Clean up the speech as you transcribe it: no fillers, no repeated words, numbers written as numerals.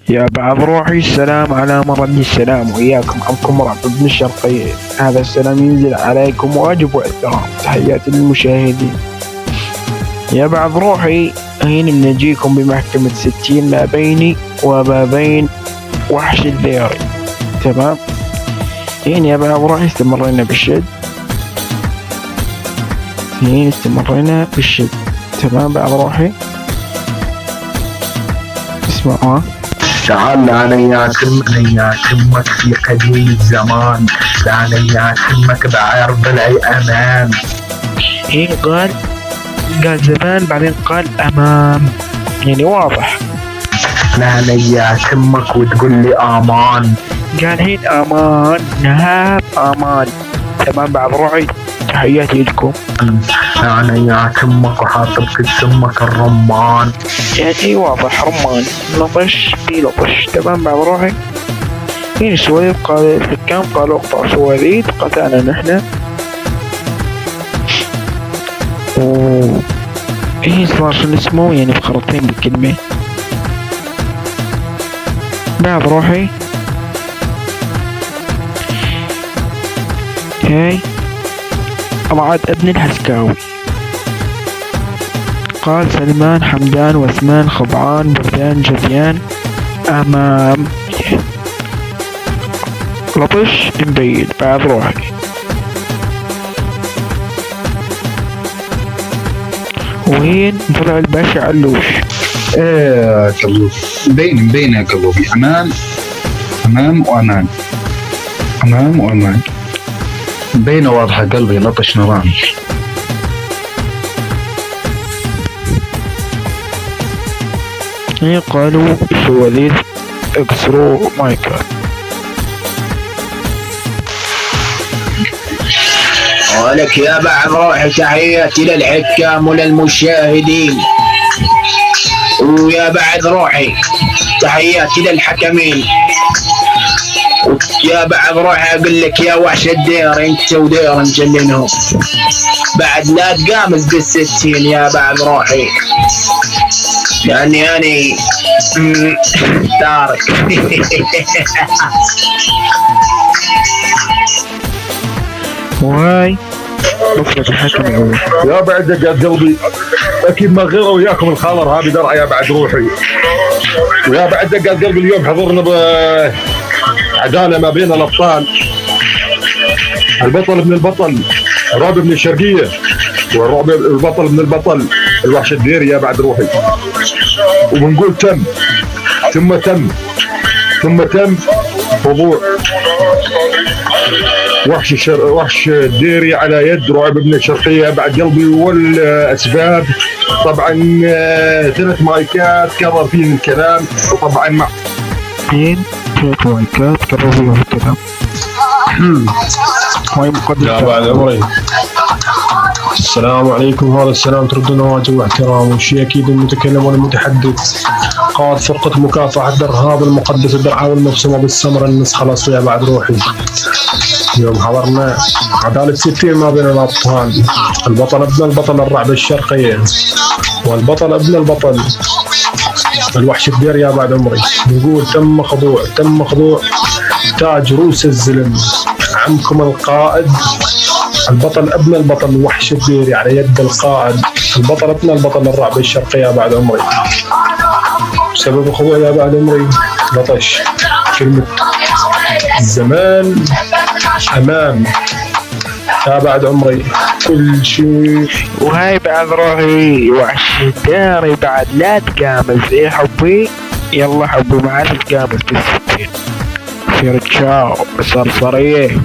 يا بعض روحي، السلام على مرد السلام وإياكم. عمكم رعب بن الشرقية. هذا السلام ينزل عليكم واجب واحترام. تحياتي للمشاهدين. يا بعض روحي، هين بنجيكم بمحكمة 60 ما بيني وما بين وحش الديري. تمام. هين يا بعض روحي استمرينا بالشد. تمام بعض روحي، اسمعوا. تعال أنا يتمك في قديم الزمان، أنا يتمك بعرض الأمان. هين قال زمان، بعدين قال أمام، يعني واضح. أنا يتمك وتقول لي أمان. قال هين أمان، نهاب أمان. تمام بعض روحي، تحياتي لكم. أنا يتمك وحاطبك تمك الرمان. يعني واضح رمان، لطش في لطش. تمام بعض روحي. هين السواليف قال الحكام قالوا اقطع سواليف، قطعنا نحن. هين صار شو اسمه، يعني فقرتين بالكلمة. بعض روحي. هاي رعد ابن الحسكاوي قال سلمان حمدان وثمان خضعان بردان جذيان أمام لطش مبين. بعد روحي. وين طلع الباشا علوش. ايه كلوب، مبين يا كلوبي. امام وامان مبينة واضحة قلبي. لطش نظام. قالوا سواليف اكسروا مايكات. ولك يا بعض روحي، تحياتي للحكام وللمشاهدين. ويا بعد روحي، تحياتي للحكمين. يا بعد روحي اقول لك يا وحش الدير، انت ودير مجننهم. بعد لا تقامز بالستين يا بعد روحي، يعني طارق. وهاي نفرة الحكم الأول. يا بعد دقات قلبي، اكيد ما غيره وياكم الخضر هذه درع يا بعد روحي. ويا بعد دقات قلبي، اليوم حضرنا بعدالة ما بين الابطال. البطل ابن البطل رعب ابن الشرقية، والرعب البطل ابن البطل الوحش الديري يا بعد روحي. وبنقول ثم خضوع وحش الديري على يد رعب ابن الشرقية بعد قلبي. والأسباب طبعا 3 مايكات كرر فيهم الكلام، وطبعا مع 3 مايكات كرر فيهم الكلام. هاي مقدس يا بعد عمري. السلام عليكم. هذا السلام تردون واجب واحترام، والشيء اكيد المتكلم والمتحدث قائد فرقة مكافحة الارهاب المقدس الدرعاوي المبسومة بالسمرة النسخة الاصلية يا بعد روحي. اليوم حضرنا عدالة 60 ما بين الابطال. البطل ابن البطل الرعب الشرقية، والبطل ابن البطل الوحش الدير يا بعد عمري. نقول تم خضوع تاج روس الزلم عمكم القائد. البطل ابن البطل وحش الديري على يد القائد. البطل ابن البطل الرعب الشرقي يا بعد عمري. سبب خضوع يا بعد عمري لطش كلمة زمان أمام يا بعد عمري كل شيء. وهاي بعد روحي وحش الديري. بعد لا تقامز يا حبي، يلا حبي ما عاد تقامز بالستين. في رجاو صرصرية.